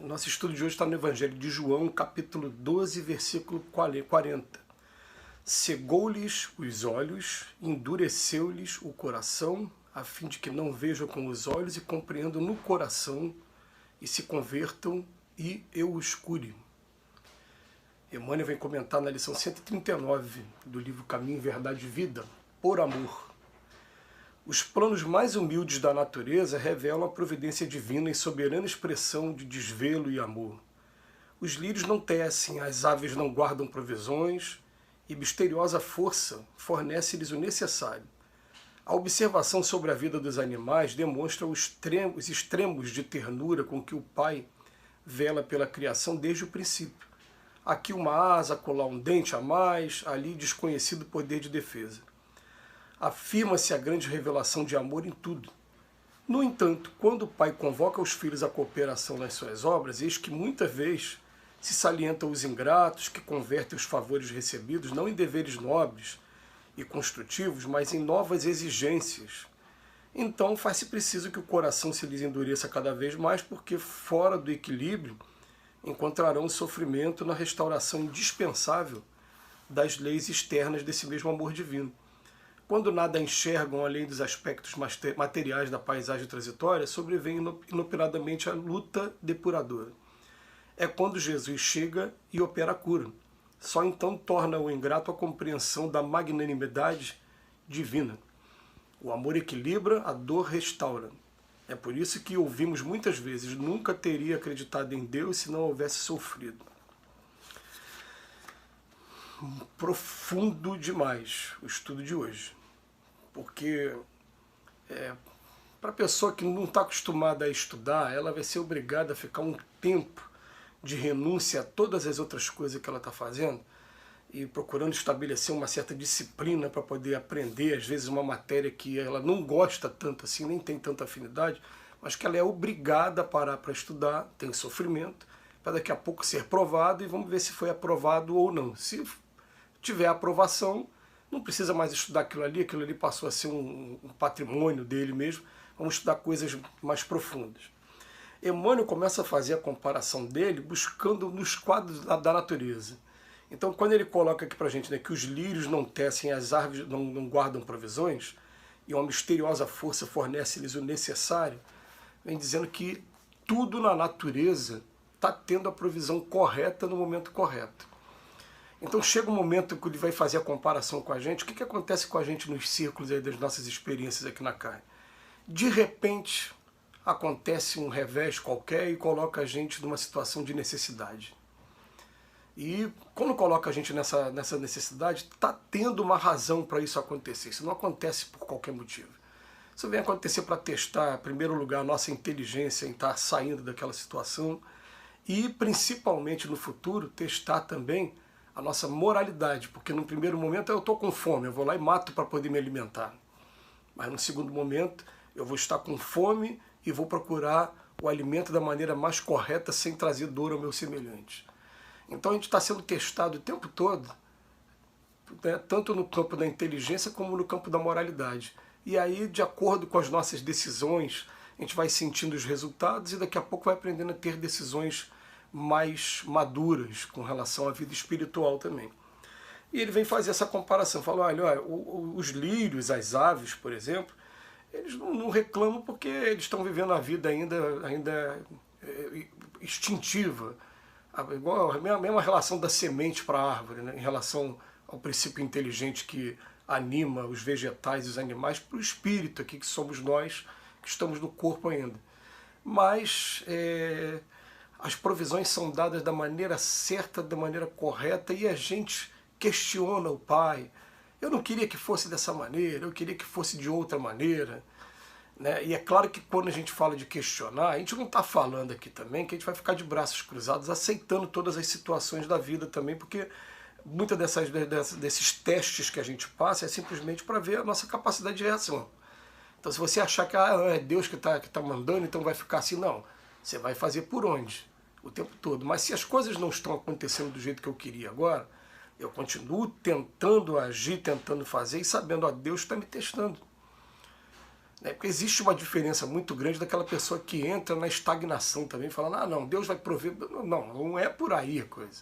Nosso estudo de hoje está no Evangelho de João, capítulo 12, versículo 40. Cegou-lhes os olhos, endureceu-lhes o coração, a fim de que não vejam com os olhos e compreendam no coração, e se convertam, e eu os cure. Emmanuel vem comentar na lição 139 do livro Caminho, Verdade e Vida, por amor. Os planos mais humildes da natureza revelam a providência divina em soberana expressão de desvelo e amor. Os lírios não tecem, as aves não guardam provisões, e misteriosa força fornece-lhes o necessário. A observação sobre a vida dos animais demonstra os extremos de ternura com que o Pai vela pela criação desde o princípio. Aqui uma asa, acolá um dente a mais, ali desconhecido poder de defesa. Afirma-se a grande revelação de amor em tudo. No entanto, quando o Pai convoca os filhos à cooperação nas suas obras, eis que muitas vezes se salientam os ingratos que convertem os favores recebidos não em deveres nobres e construtivos, mas em novas exigências. Então faz-se preciso que o coração se lhes endureça cada vez mais, porque fora do equilíbrio encontrarão o sofrimento na restauração indispensável das leis externas desse mesmo amor divino. Quando nada enxergam além dos aspectos materiais da paisagem transitória, sobrevém inopinadamente a luta depuradora. É quando Jesus chega e opera a cura. Só então torna o ingrato a compreensão da magnanimidade divina. O amor equilibra, a dor restaura. É por isso que ouvimos muitas vezes: nunca teria acreditado em Deus se não houvesse sofrido. Profundo demais o estudo de hoje. Porque para a pessoa que não está acostumada a estudar, ela vai ser obrigada a ficar um tempo de renúncia a todas as outras coisas que ela está fazendo e procurando estabelecer uma certa disciplina para poder aprender, às vezes, uma matéria que ela não gosta tanto assim, nem tem tanta afinidade, mas que ela é obrigada a parar para estudar, tem sofrimento, para daqui a pouco ser provado e vamos ver se foi aprovado ou não. Se tiver aprovação, não precisa mais estudar aquilo ali passou a ser um patrimônio dele mesmo, vamos estudar coisas mais profundas. Emmanuel começa a fazer a comparação dele buscando nos quadros da natureza. Então, quando ele coloca aqui para a gente, né, que os lírios não tecem, as árvores não guardam provisões, e uma misteriosa força fornece-lhes o necessário, vem dizendo que tudo na natureza está tendo a provisão correta no momento correto. Então chega um momento que ele vai fazer a comparação com a gente. O que acontece com a gente nos círculos aí das nossas experiências aqui na carne? De repente acontece um revés qualquer e coloca a gente numa situação de necessidade. E quando coloca a gente nessa necessidade, está tendo uma razão para isso acontecer. Isso não acontece por qualquer motivo. Isso vem acontecer para testar, em primeiro lugar, a nossa inteligência em estar saindo daquela situação e, principalmente no futuro, testar também a nossa moralidade, porque no primeiro momento eu estou com fome, eu vou lá e mato para poder me alimentar. Mas no segundo momento eu vou estar com fome e vou procurar o alimento da maneira mais correta, sem trazer dor ao meu semelhante. Então a gente está sendo testado o tempo todo, né, tanto no campo da inteligência como no campo da moralidade. E aí, de acordo com as nossas decisões, a gente vai sentindo os resultados e daqui a pouco vai aprendendo a ter decisões mais maduras com relação à vida espiritual também. E ele vem fazer essa comparação, fala, olha, os lírios, as aves, por exemplo, eles não reclamam porque eles estão vivendo a vida ainda instintiva, igual a mesma relação da semente para a árvore, né, em relação ao princípio inteligente que anima os vegetais e os animais, para o espírito aqui, que somos nós, que estamos no corpo ainda. Mas as provisões são dadas da maneira certa, da maneira correta, e a gente questiona o Pai. Eu não queria que fosse dessa maneira, eu queria que fosse de outra maneira. Né? E é claro que quando a gente fala de questionar, a gente não está falando aqui também que a gente vai ficar de braços cruzados aceitando todas as situações da vida também, porque muitas desses testes que a gente passa é simplesmente para ver a nossa capacidade de reação. Então se você achar que é Deus que tá mandando, então vai ficar assim, não. Você vai fazer por onde? O tempo todo. Mas se as coisas não estão acontecendo do jeito que eu queria agora, eu continuo tentando agir, tentando fazer e sabendo, Deus está me testando. né? Porque existe uma diferença muito grande daquela pessoa que entra na estagnação também, falando, ah não, Deus vai prover. Não, não é por aí a coisa.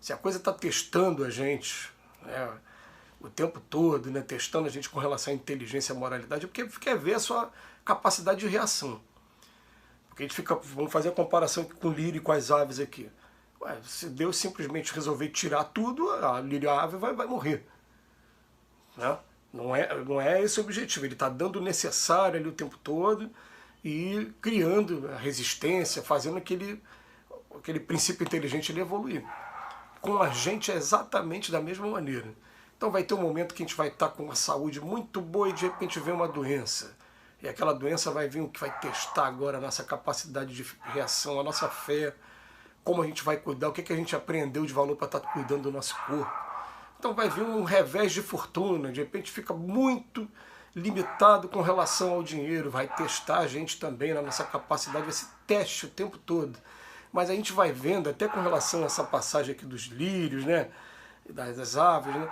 Se a coisa está testando a gente, né, o tempo todo, né, testando a gente com relação à inteligência e à moralidade, é porque quer ver a sua capacidade de reação. Porque a gente fica, vamos fazer a comparação com o lírio e com as aves aqui. Ué, se Deus simplesmente resolver tirar tudo, a lírio e a ave vai morrer. Né? Não é esse o objetivo. Ele está dando o necessário ali o tempo todo e criando a resistência, fazendo aquele princípio inteligente ele evoluir. Com a gente é exatamente da mesma maneira. Então vai ter um momento que a gente vai estar com uma saúde muito boa e de repente vem uma doença. E aquela doença vai vir o que vai testar agora a nossa capacidade de reação, a nossa fé, como a gente vai cuidar, o que a gente aprendeu de valor para estar cuidando do nosso corpo. Então vai vir um revés de fortuna, de repente fica muito limitado com relação ao dinheiro, vai testar a gente também na nossa capacidade, esse teste o tempo todo. Mas a gente vai vendo, até com relação a essa passagem aqui dos lírios, né, das aves, né,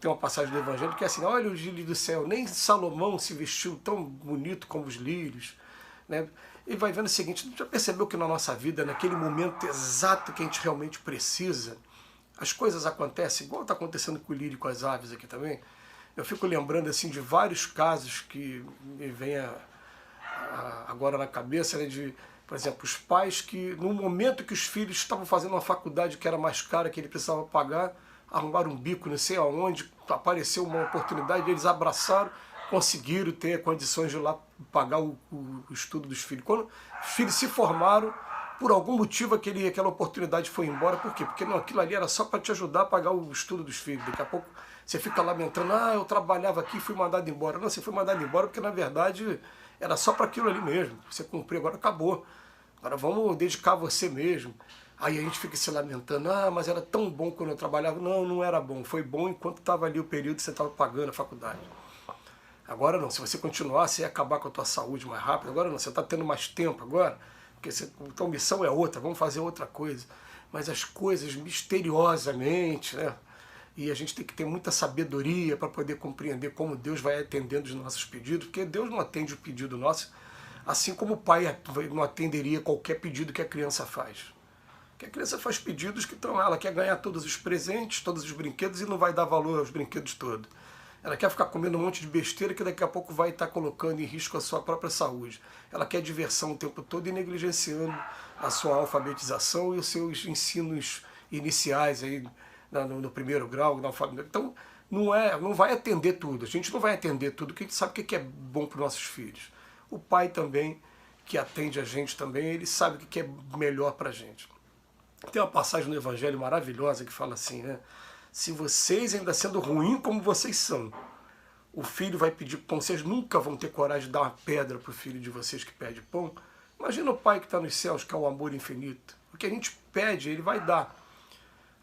tem uma passagem do Evangelho que é assim, olha os lírios do céu, nem Salomão se vestiu tão bonito como os lírios. Né? E vai vendo o seguinte, já percebeu que na nossa vida, naquele momento exato que a gente realmente precisa, as coisas acontecem, igual está acontecendo com o lírio e com as aves aqui também. Eu fico lembrando assim de vários casos que me vêm agora na cabeça, né, de, por exemplo, os pais que, no momento que os filhos estavam fazendo uma faculdade que era mais cara, que ele precisava pagar, arrumaram um bico, não sei aonde, apareceu uma oportunidade, eles abraçaram, conseguiram ter condições de ir lá pagar o estudo dos filhos. Quando os filhos se formaram, por algum motivo aquela oportunidade foi embora. Por quê? Porque não, aquilo ali era só para te ajudar a pagar o estudo dos filhos. Daqui a pouco você fica lamentando, ah, eu trabalhava aqui e fui mandado embora. Não, você foi mandado embora porque na verdade era só para aquilo ali mesmo. Você cumpriu, agora acabou. Agora vamos dedicar a você mesmo. Aí a gente fica se lamentando, ah, mas era tão bom quando eu trabalhava. Não, não era bom. Foi bom enquanto estava ali o período que você estava pagando a faculdade. Agora não, se você continuar, você ia acabar com a tua saúde mais rápido. Agora não, você está tendo mais tempo agora, porque a tua missão é outra, vamos fazer outra coisa. Mas as coisas misteriosamente, né? E a gente tem que ter muita sabedoria para poder compreender como Deus vai atendendo os nossos pedidos, porque Deus não atende o pedido nosso, assim como o pai não atenderia qualquer pedido que a criança faz. Porque a criança faz pedidos que ela quer ganhar todos os presentes, todos os brinquedos e não vai dar valor aos brinquedos todos. Ela quer ficar comendo um monte de besteira que daqui a pouco vai estar colocando em risco a sua própria saúde. Ela quer diversão o tempo todo e negligenciando a sua alfabetização e os seus ensinos iniciais aí no primeiro grau. Então não vai atender tudo. A gente não vai atender tudo, porque a gente sabe o que é bom para os nossos filhos. O pai também, que atende a gente também, ele sabe o que é melhor para a gente. Tem uma passagem no Evangelho maravilhosa que fala assim, né? Se vocês, ainda sendo ruim como vocês são, o filho vai pedir pão, vocês nunca vão ter coragem de dar uma pedra para o filho de vocês que pede pão. Imagina o pai que está nos céus, que é o amor infinito. O que a gente pede, ele vai dar.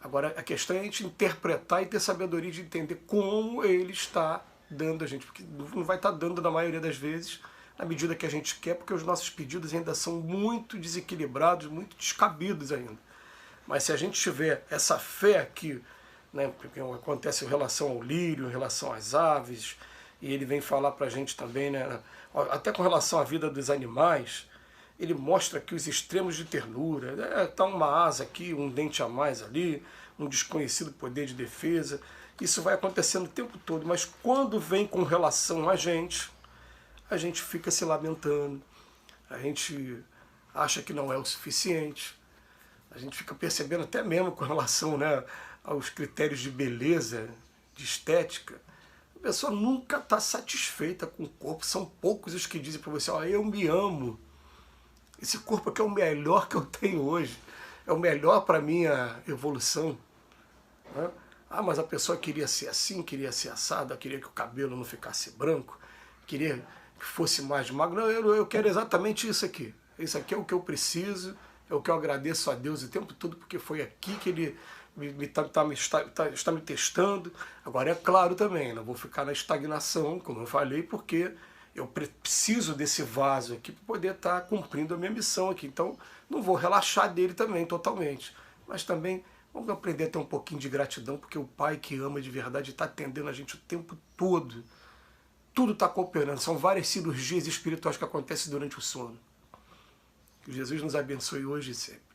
Agora, a questão é a gente interpretar e ter sabedoria de entender como ele está dando a gente. Porque não vai estar dando, na maioria das vezes, na medida que a gente quer, porque os nossos pedidos ainda são muito desequilibrados, muito descabidos ainda. Mas se a gente tiver essa fé aqui, né, porque acontece em relação ao lírio, em relação às aves, e ele vem falar para a gente também, né, até com relação à vida dos animais, ele mostra aqui os extremos de ternura, tá uma asa aqui, um dente a mais ali, um desconhecido poder de defesa, isso vai acontecendo o tempo todo, mas quando vem com relação a gente fica se lamentando, a gente acha que não é o suficiente, a gente fica percebendo até mesmo com relação, né, aos critérios de beleza, de estética, a pessoa nunca está satisfeita com o corpo. São poucos os que dizem para você, eu me amo, esse corpo aqui é o melhor que eu tenho hoje, é o melhor para a minha evolução. Né? Ah, mas a pessoa queria ser assim, queria ser assada, queria que o cabelo não ficasse branco, queria que fosse mais magro. Não, eu quero exatamente isso aqui. Isso aqui é o que eu preciso, é o que eu agradeço a Deus o tempo todo, porque foi aqui que Ele está me testando. Agora é claro também, não vou ficar na estagnação, como eu falei, porque eu preciso desse vaso aqui para poder estar cumprindo a minha missão aqui. Então não vou relaxar dele também totalmente. Mas também vamos aprender a ter um pouquinho de gratidão, porque o Pai que ama de verdade está atendendo a gente o tempo todo. tudo está cooperando. São várias cirurgias espirituais que acontecem durante o sono. Que Jesus nos abençoe hoje e sempre.